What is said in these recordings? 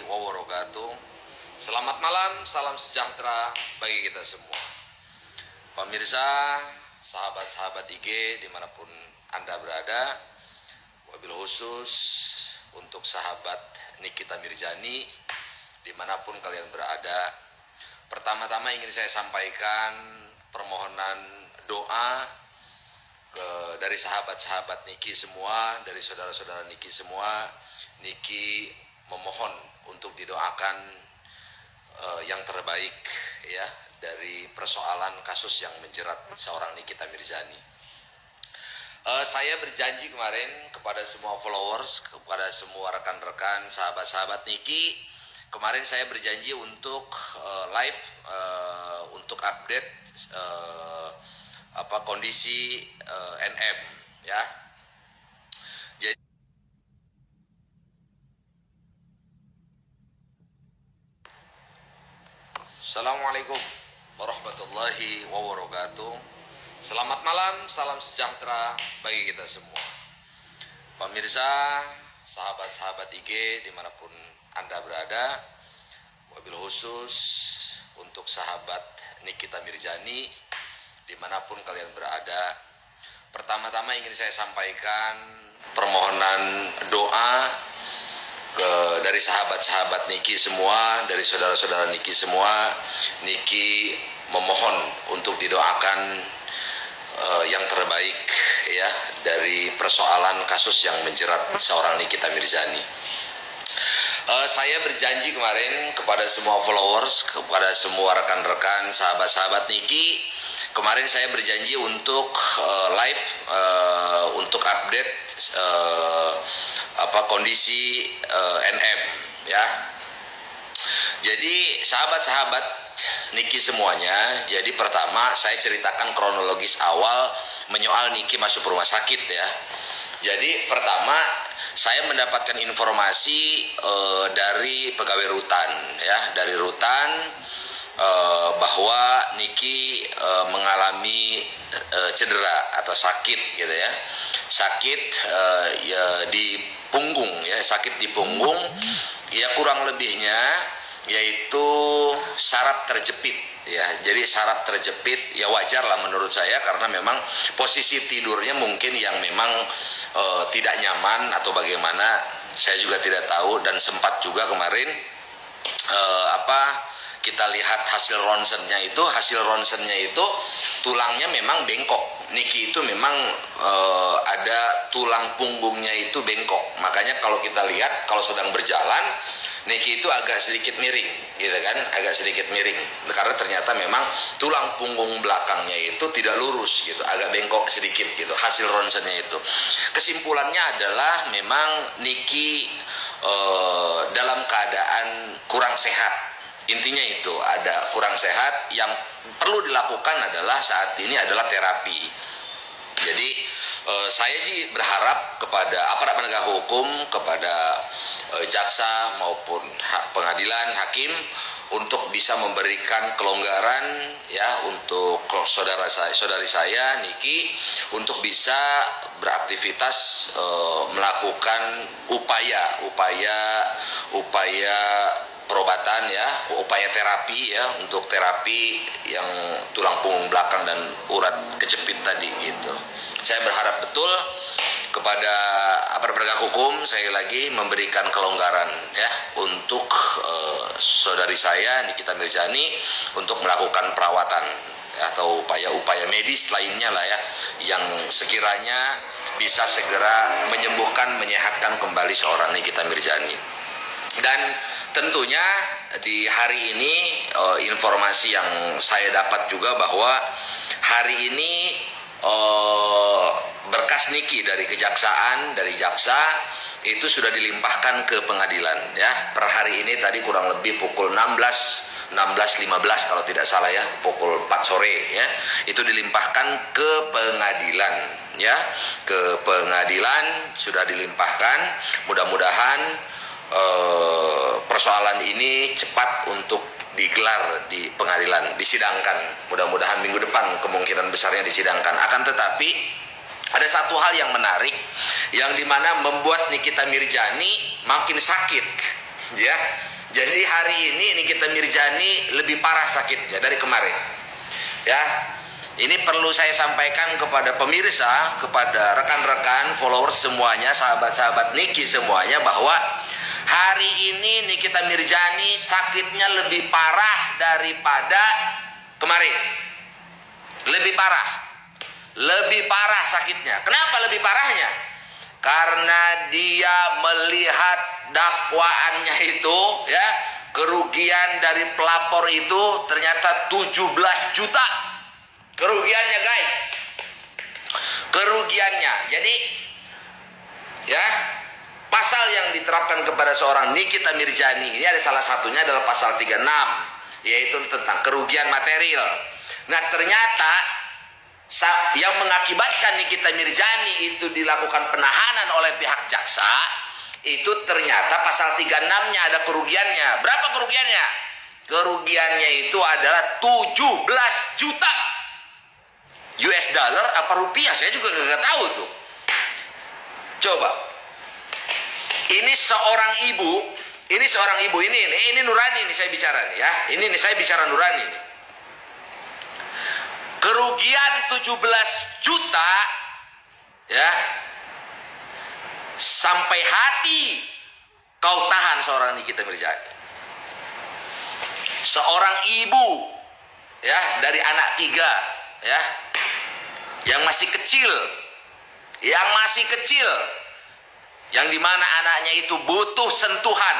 wabarakatuh. Selamat malam, salam sejahtera bagi kita semua. Pemirsa, sahabat-sahabat IG dimanapun Anda berada, wabil khusus untuk sahabat Nikita Mirzani dimanapun kalian berada. Pertama-tama ingin saya sampaikan permohonan doa dari sahabat-sahabat Niki semua, dari saudara-saudara Niki semua. Niki memohon untuk didoakan yang terbaik ya dari persoalan kasus yang menjerat seorang Nikita Mirzani. Saya berjanji kemarin kepada semua followers, kepada semua rekan-rekan, sahabat-sahabat Niki, kemarin saya berjanji untuk live untuk update kondisi NM ya. Jadi Assalamualaikum warahmatullahi wabarakatuh. Selamat malam, salam sejahtera bagi kita semua. Pemirsa, sahabat-sahabat IG dimanapun Anda berada, wabil khusus untuk sahabat Nikita Mirzani dimanapun kalian berada. Pertama-tama ingin saya sampaikan permohonan doa dari sahabat-sahabat Niki semua, dari saudara-saudara Niki semua. Niki memohon untuk didoakan yang terbaik ya dari persoalan kasus yang menjerat seorang Nikita Mirzani. Saya berjanji kemarin kepada semua followers, kepada semua rekan-rekan, sahabat-sahabat Niki, kemarin saya berjanji untuk live untuk update kondisi NM ya. Jadi sahabat-sahabat Niki semuanya, jadi pertama saya ceritakan kronologis awal menyoal Niki masuk rumah sakit ya. Jadi pertama saya mendapatkan informasi dari pegawai rutan ya, dari rutan bahwa Niki mengalami cedera atau sakit gitu ya. Sakit ya di punggung ya, sakit di punggung ya, kurang lebihnya yaitu saraf terjepit ya. Jadi saraf terjepit ya, wajar lah menurut saya karena memang posisi tidurnya mungkin yang memang tidak nyaman atau bagaimana, saya juga tidak tahu. Dan sempat juga kemarin kita lihat hasil ronsennya itu tulangnya memang bengkok. Niki itu memang ada tulang punggungnya itu bengkok. Makanya kalau kita lihat kalau sedang berjalan, Niki itu agak sedikit miring gitu kan, agak sedikit miring karena ternyata memang tulang punggung belakangnya itu tidak lurus gitu, agak bengkok sedikit gitu hasil ronsennya itu. Kesimpulannya adalah memang Niki dalam keadaan kurang sehat. Intinya itu ada kurang sehat. Yang perlu dilakukan adalah saat ini adalah terapi. Jadi saya sih berharap kepada aparat penegak hukum, kepada jaksa maupun pengadilan, hakim untuk bisa memberikan kelonggaran ya untuk saudari saya Niki untuk bisa beraktivitas, melakukan upaya perobatan ya, upaya terapi ya, untuk terapi yang tulang punggung belakang dan urat kejepit tadi gitu. Saya berharap betul kepada aparat penegak hukum sekali lagi memberikan kelonggaran ya untuk saudari saya Nikita Mirzani untuk melakukan perawatan ya, atau upaya medis lainnya lah ya, yang sekiranya bisa segera menyembuhkan, menyehatkan kembali seorang Nikita Mirzani. Dan tentunya di hari ini informasi yang saya dapat juga bahwa hari ini berkas Niki dari kejaksaan, dari jaksa itu sudah dilimpahkan ke pengadilan ya. Per hari ini tadi kurang lebih pukul 16.15 kalau tidak salah ya, pukul 4 sore ya, itu dilimpahkan ke pengadilan ya, ke pengadilan sudah dilimpahkan. Mudah-mudahan persoalan ini cepat untuk digelar di pengadilan, disidangkan. Mudah-mudahan minggu depan kemungkinan besarnya disidangkan. Akan tetapi ada satu hal yang menarik yang dimana membuat Nikita Mirzani makin sakit ya. Jadi hari ini Nikita Mirzani lebih parah sakitnya dari kemarin. Ya, ini perlu saya sampaikan kepada pemirsa, kepada rekan-rekan, followers semuanya, sahabat-sahabat Niki semuanya, bahwa hari ini Nikita Mirzani sakitnya lebih parah daripada kemarin. Lebih parah sakitnya. Kenapa lebih parahnya? Karena dia melihat dakwaannya itu, ya, kerugian dari pelapor itu ternyata 17 juta. Kerugiannya, guys. Kerugiannya. Jadi, ya, pasal yang diterapkan kepada seorang Nikita Mirzani ini ada salah satunya adalah pasal 36, yaitu tentang kerugian material. Nah, ternyata yang mengakibatkan Nikita Mirzani itu dilakukan penahanan oleh pihak jaksa itu ternyata pasal 36-nya ada kerugiannya. Berapa kerugiannya? Kerugiannya itu adalah 17 juta US dollar apa rupiah, saya juga nggak tahu tuh. Coba, ini seorang ibu ini nurani, ini saya bicara nih, ya. Ini saya bicara nurani nih. Kerugian 17 juta, ya, sampai hati kau tahan seorang Nikita Mirzani. Seorang ibu, ya, dari anak 3, ya, yang masih kecil, yang dimana anaknya itu butuh sentuhan,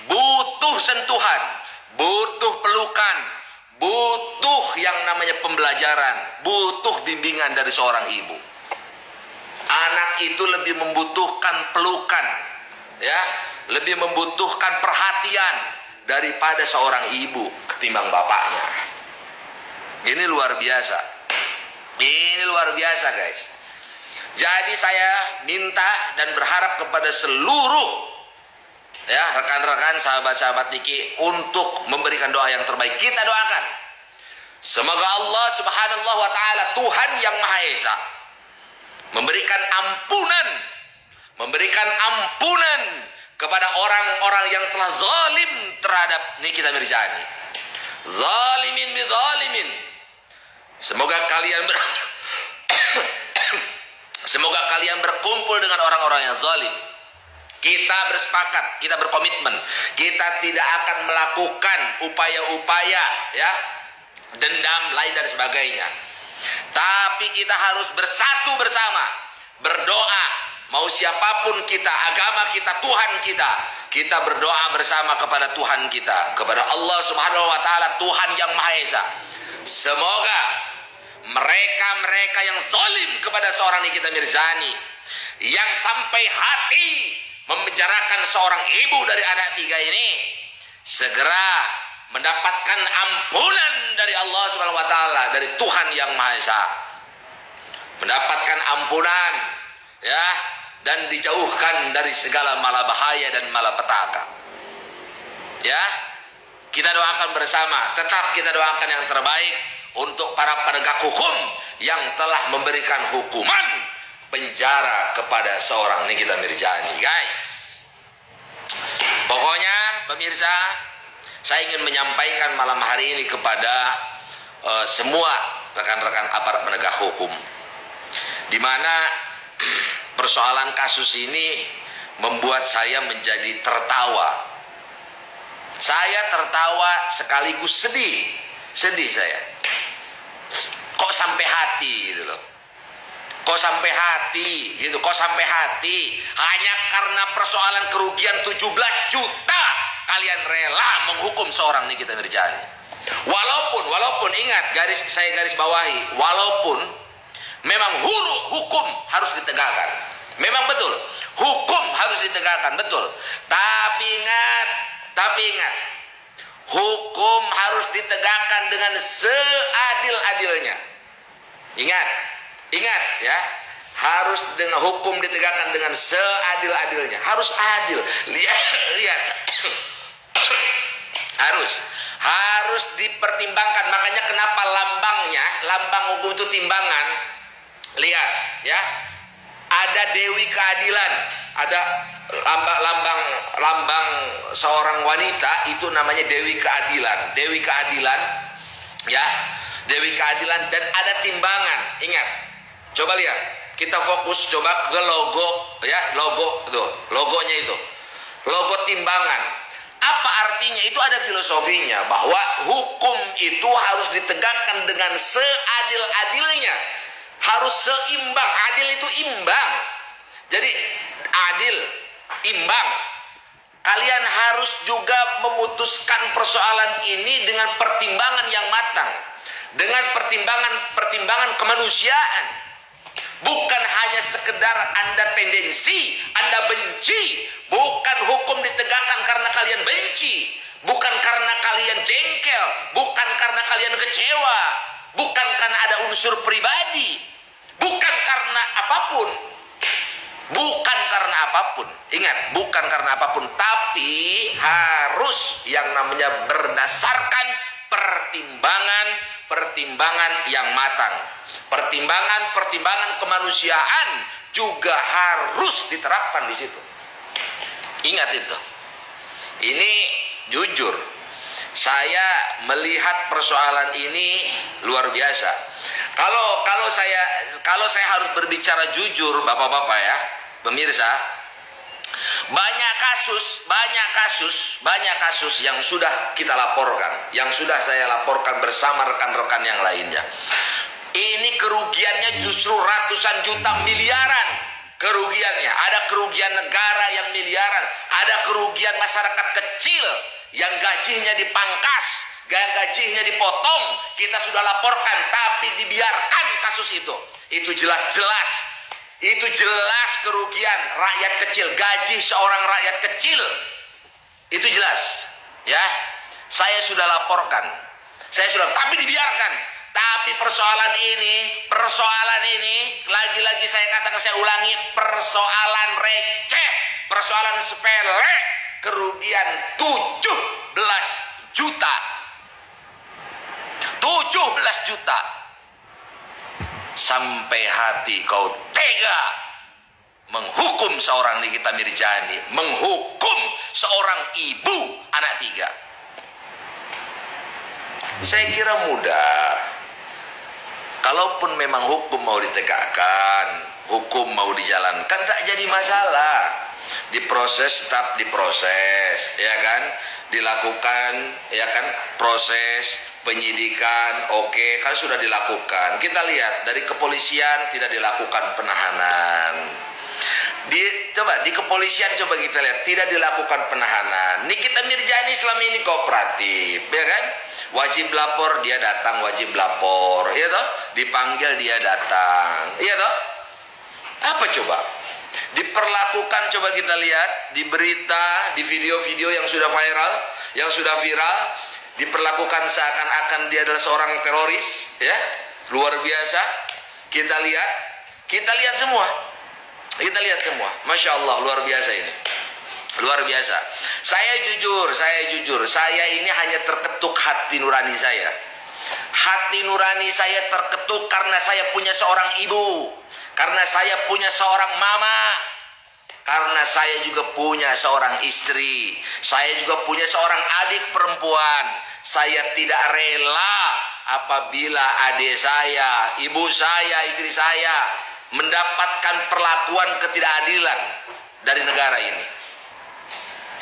butuh pelukan, butuh yang namanya pembelajaran, butuh bimbingan dari seorang ibu. Anak itu lebih membutuhkan pelukan, ya, lebih membutuhkan perhatian daripada seorang ibu ketimbang bapaknya. Ini luar biasa. Ini luar biasa, guys. Jadi saya minta dan berharap kepada seluruh, ya, rekan-rekan, sahabat-sahabat Niki untuk memberikan doa yang terbaik. Kita doakan semoga Allah Subhanahu wa taala, Tuhan yang Maha Esa, memberikan ampunan kepada orang-orang yang telah zalim terhadap Nikita Mirzani. Zalimin bidzalimin. Semoga kalian berkumpul dengan orang-orang yang zalim. Kita bersepakat, kita berkomitmen, kita tidak akan melakukan upaya-upaya, ya, dendam lain dan sebagainya. Tapi kita harus bersatu bersama, berdoa. Mau siapapun kita, agama kita, Tuhan kita berdoa bersama kepada Tuhan kita, kepada Allah Subhanahu wa taala, Tuhan yang Maha Esa. Semoga mereka yang zalim kepada seorang Nikita Mirzani, yang sampai hati memenjarakan seorang ibu dari anak 3 ini, segera mendapatkan ampunan dari Allah Subhanahu wa taala, dari Tuhan yang Maha Esa. Mendapatkan ampunan, ya, dan dijauhkan dari segala malabahaya dan malapetaka. Ya, kita doakan bersama, tetap kita doakan yang terbaik untuk para penegak hukum yang telah memberikan hukuman penjara kepada seorang Nikita Mirzani, guys. Pokoknya pemirsa, saya ingin menyampaikan malam hari ini kepada semua rekan-rekan aparat penegak hukum, di mana persoalan kasus ini membuat saya menjadi tertawa. Saya tertawa sekaligus sedih saya. Kok sampai hati gitu loh. Kok sampai hati hanya karena persoalan kerugian 17 juta kalian rela menghukum seorang Nikita Mirzani. Walaupun ingat, saya garis bawahi, walaupun memang hukum harus ditegakkan. Memang betul, hukum harus ditegakkan, betul. Tapi ingat, hukum harus ditegakkan dengan seadil-adilnya. Ingat ya, harus dengan hukum ditegakkan dengan seadil-adilnya. Harus adil. Lihat. harus dipertimbangkan. Makanya kenapa lambang hukum itu timbangan. Lihat ya, ada Dewi Keadilan, ada lambang seorang wanita itu namanya Dewi Keadilan. Dewi Keadilan, ya, Dewi Keadilan, dan ada timbangan. Ingat, coba lihat, kita fokus coba ke logo, ya, logo tuh, logonya itu, logo timbangan. Apa artinya? Itu ada filosofinya bahwa hukum itu harus ditegakkan dengan seadil-adilnya, harus seimbang. Adil itu imbang. Jadi adil, imbang. Kalian harus juga memutuskan persoalan ini dengan pertimbangan yang matang, dengan pertimbangan kemanusiaan. Bukan hanya sekedar Anda tendensi, Anda benci. Bukan hukum ditegakkan karena kalian benci, bukan karena kalian jengkel, bukan karena kalian kecewa, bukan karena ada unsur pribadi, bukan karena apapun. Bukan karena apapun. Ingat, bukan karena apapun, tapi harus yang namanya berdasarkan pertimbangan yang matang. Pertimbangan kemanusiaan juga harus diterapkan di situ. Ingat itu. Ini jujur, saya melihat persoalan ini luar biasa. Kalau saya harus berbicara jujur, bapak-bapak ya, pemirsa, banyak kasus yang sudah kita laporkan, yang sudah saya laporkan bersama rekan-rekan yang lainnya. Ini kerugiannya justru ratusan juta, miliaran kerugiannya. Ada kerugian negara yang miliaran, ada kerugian masyarakat kecil yang gajinya dipangkas, gajinya dipotong. Kita sudah laporkan, tapi dibiarkan kasus itu. Itu jelas kerugian rakyat kecil, gaji seorang rakyat kecil. Itu jelas, ya. Saya sudah laporkan, tapi dibiarkan. Tapi persoalan ini, lagi-lagi saya katakan, saya ulangi, persoalan receh, persoalan sepele, kerugian 17 juta. 17 juta. Sampai hati kau tega menghukum seorang Nikita Mirzani, menghukum seorang ibu anak 3. Saya kira mudah. Kalaupun memang hukum mau ditegakkan, hukum mau dijalankan, tak jadi masalah. Diproses, tetap diproses, ya kan? Dilakukan, ya kan? Proses penyidikan, oke, kan sudah dilakukan. Kita lihat dari kepolisian tidak dilakukan penahanan. Di kepolisian coba kita lihat tidak dilakukan penahanan. Nikita Mirzani selama ini kooperatif, ya kan? Wajib lapor dia datang, wajib lapor, ya toh? Dipanggil dia datang, ya toh? Apa coba? Diperlakukan, coba kita lihat di berita, di video-video yang sudah viral, diperlakukan seakan-akan dia adalah seorang teroris, ya, luar biasa. Kita lihat semua, Masya Allah, luar biasa ini, luar biasa. Saya jujur, saya ini hanya terketuk hati nurani saya. Hati nurani saya terketuk karena saya punya seorang ibu, karena saya punya seorang mama, karena saya juga punya seorang istri, saya juga punya seorang adik perempuan. Saya tidak rela apabila adik saya, ibu saya, istri saya mendapatkan perlakuan ketidakadilan dari negara ini.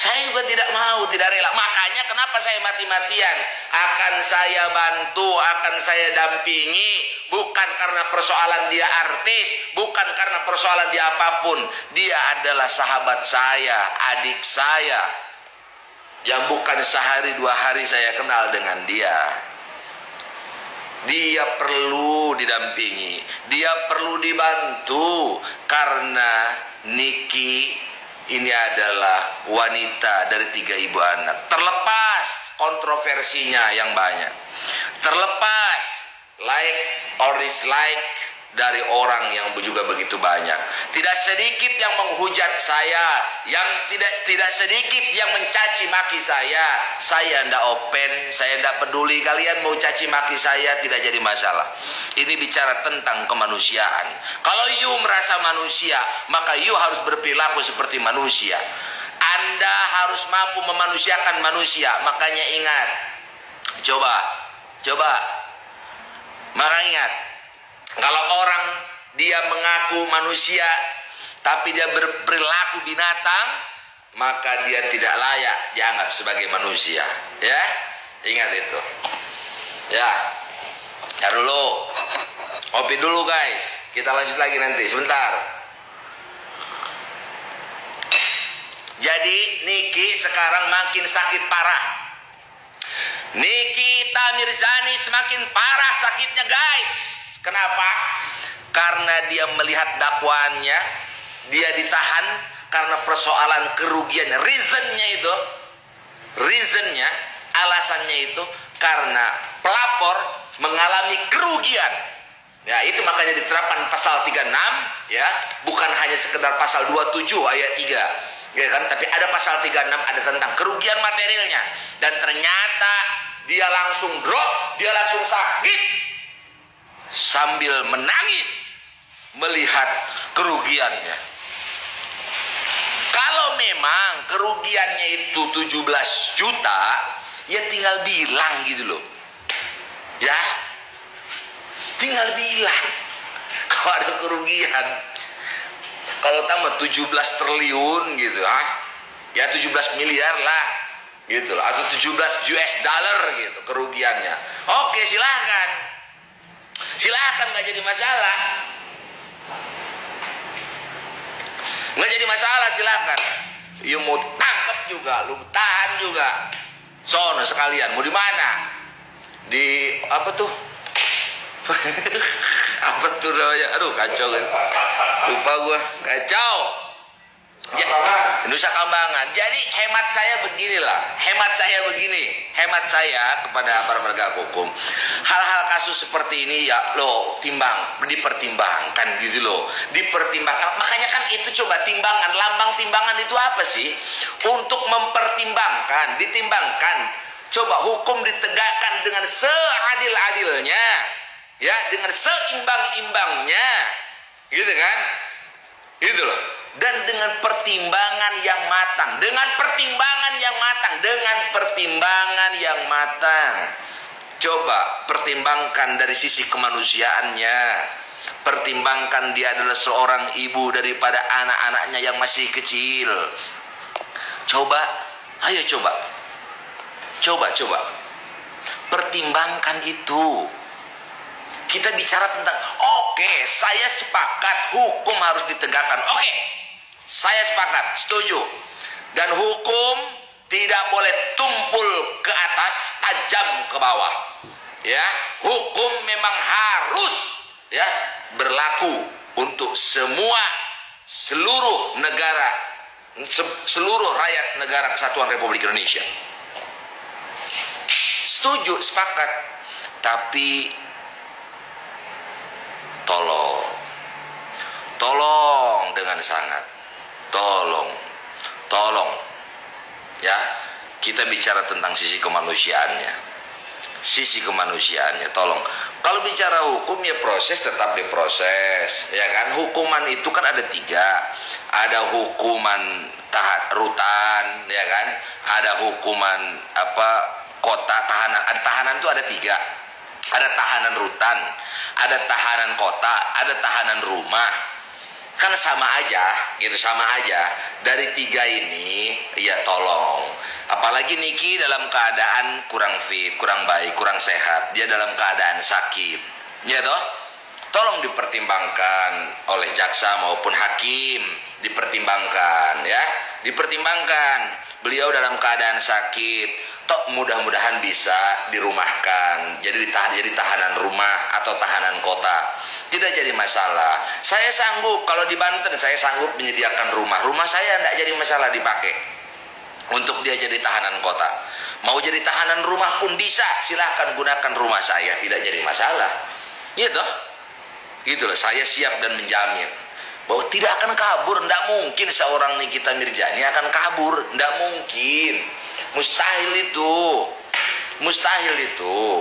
Saya juga tidak mau, tidak rela. Makanya kenapa saya mati-matian akan saya bantu, akan saya dampingi. Bukan karena persoalan dia artis, bukan karena persoalan dia apapun. Dia adalah sahabat saya, adik saya, yang bukan sehari 2 hari saya kenal dengan dia. Dia perlu didampingi, dia perlu dibantu, karena Niki ini adalah wanita dari 3 ibu anak. Terlepas kontroversinya yang banyak, terlepas like or dislike dari orang yang juga begitu banyak. Tidak sedikit yang menghujat saya, yang tidak sedikit yang mencaci maki saya. Saya ndak open, saya ndak peduli kalian mau caci maki saya, tidak jadi masalah. Ini bicara tentang kemanusiaan. Kalau you merasa manusia, maka you harus berperilaku seperti manusia. Anda harus mampu memanusiakan manusia. Makanya ingat, coba, maka ingat, kalau orang dia mengaku manusia tapi dia berperilaku binatang, maka dia tidak layak dianggap sebagai manusia. Ya, ingat itu. Ya, dulu, kopi dulu guys. Kita lanjut lagi nanti sebentar. Jadi Niki sekarang makin sakit parah. Nikita Mirzani semakin parah sakitnya guys. Kenapa? Karena dia melihat dakwaannya, dia ditahan karena persoalan kerugiannya. Reasonnya, alasannya itu karena pelapor mengalami kerugian. Ya, itu makanya diterapkan pasal 36 ya, bukan hanya sekedar pasal 27 ayat 3. Ya kan, tapi ada pasal 36 ada tentang kerugian materialnya, dan ternyata dia langsung drop, dia langsung sakit sambil menangis melihat kerugiannya. Kalau memang kerugiannya itu 17 juta, ya tinggal bilang gitu loh. Ya, tinggal bilang kalau ada kerugian. Kalau tambah 17 triliun gitu, ya 17 miliar lah gitu loh, atau 17 US dollar gitu kerugiannya. Oke, silakan, nggak jadi masalah, silakan. You mau tangkap juga, lu tahan juga, sono sekalian. Mau di mana? Di apa tuh? Apa tuh namanya? Aduh, kacau kan. Lupa gua, kacau. Ya, Nusa Kambangan. Jadi hemat saya begini kepada para penegak hukum. Hal-hal kasus seperti ini ya dipertimbangkan gitu loh. Dipertimbangkan. Makanya kan itu coba timbangan, lambang timbangan itu apa sih? Untuk mempertimbangkan, ditimbangkan. Coba hukum ditegakkan dengan seadil-adilnya. Ya, dengan seimbang-imbangnya. Gitu kan? Gitu loh. Dan dengan pertimbangan yang matang. Coba pertimbangkan dari sisi kemanusiaannya. Pertimbangkan dia adalah seorang ibu daripada anak-anaknya yang masih kecil. Coba. Pertimbangkan itu. Kita bicara tentang, oke, saya sepakat hukum harus ditegakkan. Oke, saya sepakat, setuju. Dan hukum tidak boleh tumpul ke atas, tajam ke bawah. Ya, hukum memang harus ya berlaku untuk seluruh negara, seluruh rakyat negara Kesatuan Republik Indonesia. Setuju, sepakat. Tapi tolong dengan sangat, tolong ya, kita bicara tentang sisi kemanusiaannya, tolong. Kalau bicara hukum ya tetap diproses, ya kan. Hukuman itu kan ada 3, ada hukuman rutan, ya kan, ada hukuman kota, tahanan itu ada 3. Ada tahanan rutan, ada tahanan kota, ada tahanan rumah. Kan sama aja. Dari 3 ini, ya tolong. Apalagi Niki dalam keadaan kurang fit, kurang baik, kurang sehat. Dia dalam keadaan sakit. Ya toh? Tolong dipertimbangkan oleh jaksa maupun hakim. Dipertimbangkan ya. Beliau dalam keadaan sakit. Mudah-mudahan bisa dirumahkan, jadi tahanan rumah atau tahanan kota, tidak jadi masalah. Saya sanggup, kalau di Banten saya sanggup menyediakan rumah saya tidak jadi masalah dipakai untuk dia jadi tahanan kota. Mau jadi tahanan rumah pun bisa, silahkan gunakan rumah saya, tidak jadi masalah. Iya toh? Gitu loh, saya siap dan menjamin bahwa tidak akan kabur. Tidak mungkin seorang Nikita Mirzani akan kabur, tidak mungkin, mustahil itu, mustahil itu.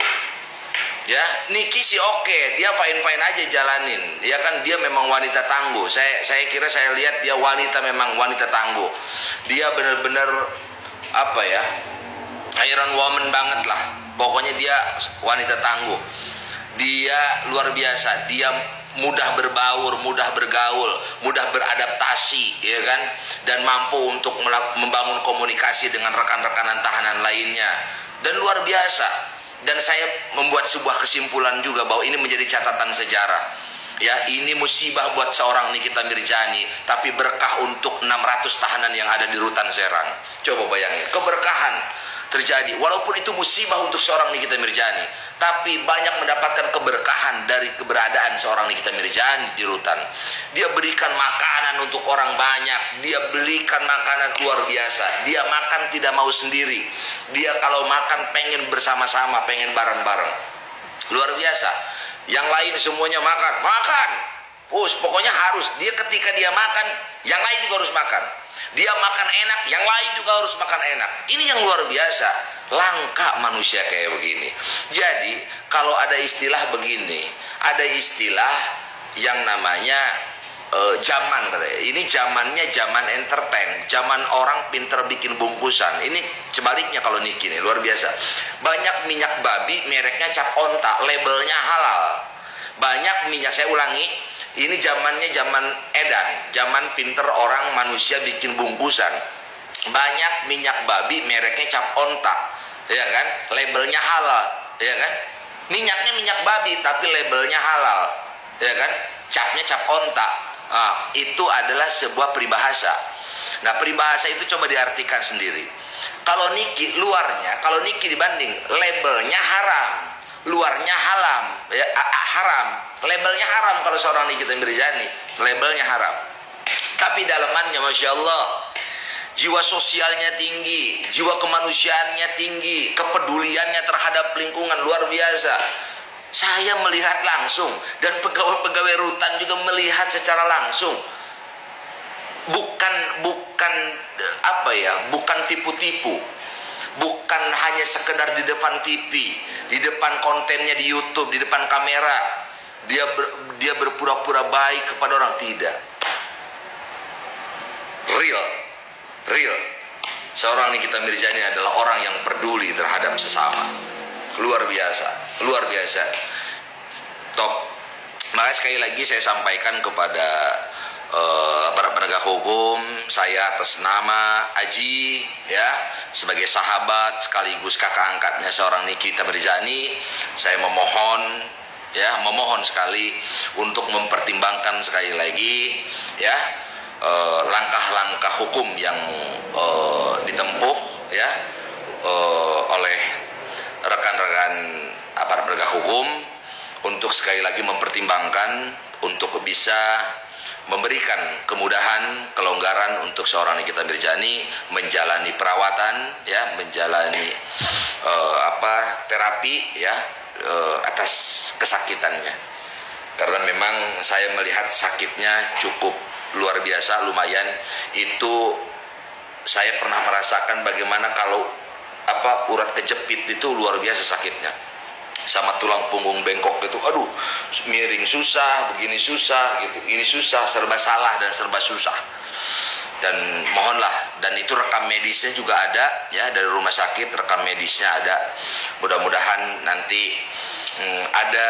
Ya, Niki sih oke, dia fine-fine aja jalanin. Ya kan, dia memang wanita tangguh. Saya kira, saya lihat dia wanita, memang wanita tangguh. Dia benar-benar apa ya, Iron Woman banget lah. Pokoknya dia wanita tangguh. Dia luar biasa. Dia mudah berbaur, mudah bergaul, mudah beradaptasi, ya kan? Dan mampu untuk membangun komunikasi dengan rekan-rekanan tahanan lainnya. Dan luar biasa. Dan saya membuat sebuah kesimpulan juga bahwa ini menjadi catatan sejarah. Ya, ini musibah buat seorang Nikita Mirzani, tapi berkah untuk 600 tahanan yang ada di rutan Serang. Coba bayangin, keberkahan terjadi. Walaupun itu musibah untuk seorang Nikita Mirzani, tapi banyak mendapatkan keberkahan dari keberadaan seorang Nikita Mirzani di rutan. Dia berikan makanan untuk orang banyak. Dia belikan makanan luar biasa. Dia makan tidak mau sendiri. Dia kalau makan pengen bersama-sama, pengen bareng-bareng. Luar biasa. Yang lain semuanya makan. Pokoknya harus. Dia ketika dia makan, yang lain juga harus makan. Dia makan enak, yang lain juga harus makan enak. Ini yang luar biasa. Langka manusia kayak begini. Jadi kalau ada istilah begini, ada istilah yang namanya zaman katanya. Ini zamannya zaman entertain, zaman orang pinter bikin bungkusan. Ini sebaliknya kalau Niki nih, luar biasa. Banyak minyak babi mereknya Cap Onta, labelnya halal. Banyak minyak, saya ulangi, ini zamannya zaman edan, zaman pinter orang manusia bikin bungkusan. Banyak minyak babi mereknya Cap Onta, ya kan? Labelnya halal, ya kan? Minyaknya minyak babi tapi labelnya halal, ya kan? Capnya Cap Onta. Itu adalah sebuah peribahasa. Nah, peribahasa itu coba diartikan sendiri. Kalau Niki luarnya, kalau Niki dibanding labelnya haram, luarnya haram, ya, haram. Labelnya haram kalau seorang Nikita Mirzani, labelnya haram. Tapi dalamannya Masya Allah, jiwa sosialnya tinggi, jiwa kemanusiaannya tinggi, kepeduliannya terhadap lingkungan luar biasa. Saya melihat langsung, dan pegawai-pegawai rutan juga melihat secara langsung. Bukan tipu-tipu. Bukan hanya sekedar di depan TV, di depan kontennya di YouTube, di depan kamera. Dia berpura-pura baik kepada orang, tidak. Real. Seorang Nikita Mirzani adalah orang yang peduli terhadap sesama. Luar biasa. Top. Makanya sekali lagi saya sampaikan kepada para penegak hukum, saya atas nama Aji, ya, sebagai sahabat sekaligus kakak angkatnya seorang Nikita Mirzani, saya memohon sekali untuk mempertimbangkan sekali lagi, ya, langkah-langkah hukum yang ditempuh, ya, oleh rekan-rekan aparat penegak hukum, untuk sekali lagi mempertimbangkan untuk bisa memberikan kemudahan, kelonggaran untuk seorang Nikita Mirzani menjalani perawatan, ya, menjalani terapi, ya, atas kesakitannya. Karena memang saya melihat sakitnya cukup luar biasa, lumayan. Itu saya pernah merasakan bagaimana kalau urat kejepit itu luar biasa sakitnya, sama tulang punggung bengkok itu, aduh, miring susah, begini susah, gitu, ini susah, serba salah dan serba susah. Dan mohonlah, dan itu rekam medisnya juga ada, ya, dari rumah sakit rekam medisnya ada. Mudah-mudahan nanti ada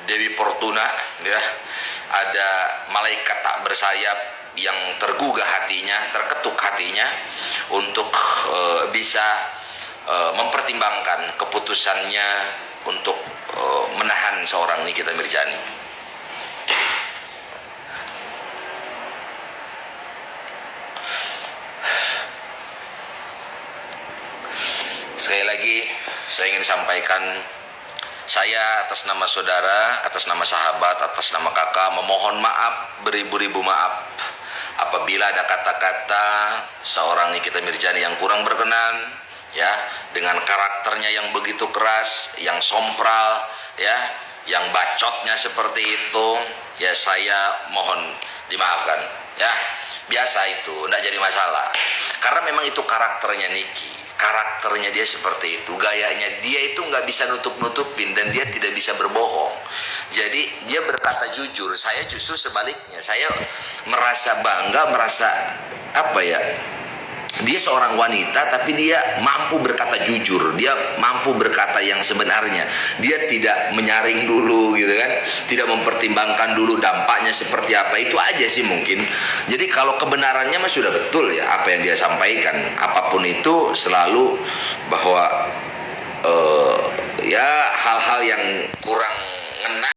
Dewi Fortuna, ya, ada malaikat tak bersayap yang tergugah hatinya, terketuk hatinya untuk bisa mempertimbangkan keputusannya untuk menahan seorang Nikita Mirzani. Sekali lagi saya ingin sampaikan, saya atas nama saudara, atas nama sahabat, atas nama kakak memohon maaf, beribu-ribu maaf apabila ada kata-kata seorang Nikita Mirzani yang kurang berkenan, ya, dengan karakternya yang begitu keras, yang sompral, ya, yang bacotnya seperti itu, ya saya mohon dimaafkan ya, biasa itu, enggak jadi masalah karena memang itu karakternya Niki, karakternya dia seperti itu, gayanya dia itu nggak bisa nutup-nutupin dan dia tidak bisa berbohong, jadi dia berkata jujur. Saya justru sebaliknya, saya merasa bangga, merasa apa ya, dia seorang wanita tapi dia mampu berkata jujur, dia mampu berkata yang sebenarnya, dia tidak menyaring dulu gitu kan, tidak mempertimbangkan dulu dampaknya seperti apa. Itu aja sih mungkin. Jadi kalau kebenarannya mah sudah betul ya apa yang dia sampaikan, apapun itu selalu bahwa ya hal-hal yang kurang ngena